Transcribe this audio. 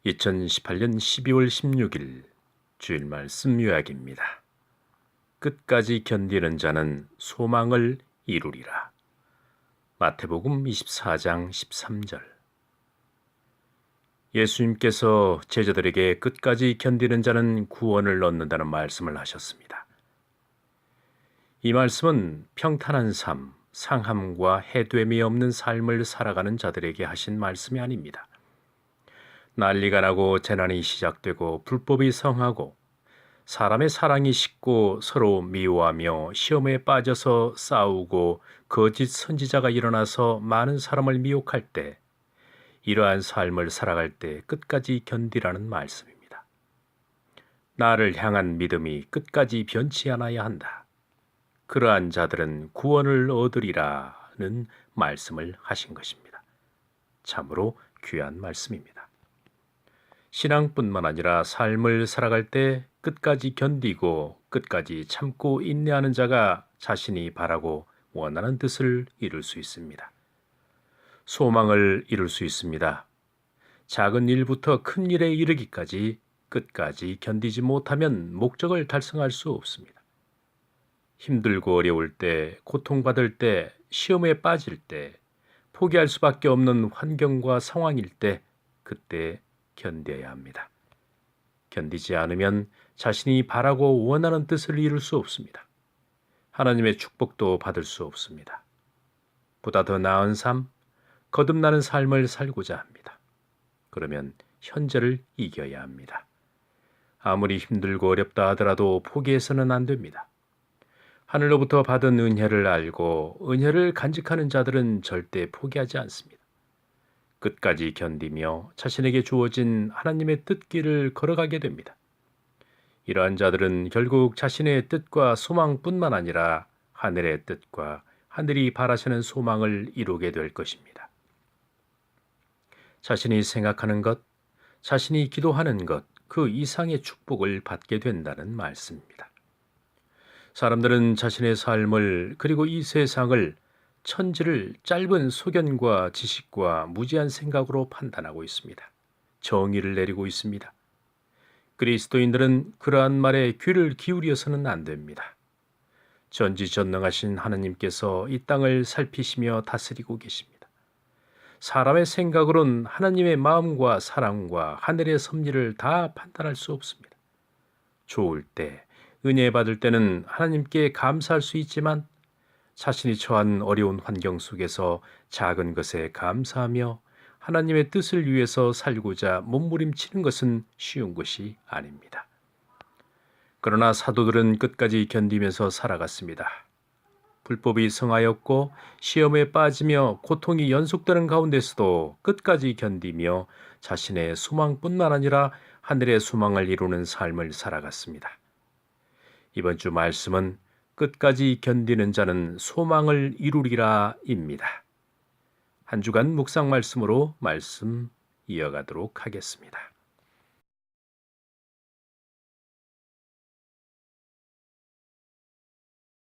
2018년 12월 16일 주일 말씀 요약입니다. 끝까지 견디는 자는 소망을 이루리라. 마태복음 24장 13절. 예수님께서 제자들에게 끝까지 견디는 자는 구원을 얻는다는 말씀을 하셨습니다. 이 말씀은 평탄한 삶, 상함과 해됨이 없는 삶을 살아가는 자들에게 하신 말씀이 아닙니다. 난리가 나고 재난이 시작되고 불법이 성하고 사람의 사랑이 식고 서로 미워하며 시험에 빠져서 싸우고 거짓 선지자가 일어나서 많은 사람을 미혹할 때, 이러한 삶을 살아갈 때 끝까지 견디라는 말씀입니다. 나를 향한 믿음이 끝까지 변치 않아야 한다. 그러한 자들은 구원을 얻으리라는 말씀을 하신 것입니다. 참으로 귀한 말씀입니다. 신앙뿐만 아니라 삶을 살아갈 때 끝까지 견디고 끝까지 참고 인내하는 자가 자신이 바라고 원하는 뜻을 이룰 수 있습니다. 소망을 이룰 수 있습니다. 작은 일부터 큰 일에 이르기까지 끝까지 견디지 못하면 목적을 달성할 수 없습니다. 힘들고 어려울 때, 고통받을 때, 시험에 빠질 때, 포기할 수밖에 없는 환경과 상황일 때, 그때 견뎌야 합니다. 견디지 않으면 자신이 바라고 원하는 뜻을 이룰 수 없습니다. 하나님의 축복도 받을 수 없습니다. 보다 더 나은 삶, 거듭나는 삶을 살고자 합니다. 그러면 현재를 이겨야 합니다. 아무리 힘들고 어렵다 하더라도 포기해서는 안 됩니다. 하늘로부터 받은 은혜를 알고 은혜를 간직하는 자들은 절대 포기하지 않습니다. 끝까지 견디며 자신에게 주어진 하나님의 뜻길을 걸어가게 됩니다. 이러한 자들은 결국 자신의 뜻과 소망뿐만 아니라 하늘의 뜻과 하늘이 바라시는 소망을 이루게 될 것입니다. 자신이 생각하는 것, 자신이 기도하는 것, 그 이상의 축복을 받게 된다는 말씀입니다. 사람들은 자신의 삶을 그리고 이 세상을 천지를 짧은 소견과 지식과 무지한 생각으로 판단하고 있습니다. 정의를 내리고 있습니다. 그리스도인들은 그러한 말에 귀를 기울여서는 안 됩니다. 전지전능하신 하나님께서 이 땅을 살피시며 다스리고 계십니다. 사람의 생각으론 하나님의 마음과 사랑과 하늘의 섭리를 다 판단할 수 없습니다. 좋을 때, 은혜 받을 때는 하나님께 감사할 수 있지만 자신이 처한 어려운 환경 속에서 작은 것에 감사하며 하나님의 뜻을 위해서 살고자 몸부림치는 것은 쉬운 것이 아닙니다. 그러나 사도들은 끝까지 견디면서 살아갔습니다. 불법이 성하였고 시험에 빠지며 고통이 연속되는 가운데서도 끝까지 견디며 자신의 소망뿐만 아니라 하늘의 소망을 이루는 삶을 살아갔습니다. 이번 주 말씀은 끝까지 견디는 자는 소망을 이루리라입니다. 한 주간 묵상 말씀으로 말씀 이어가도록 하겠습니다.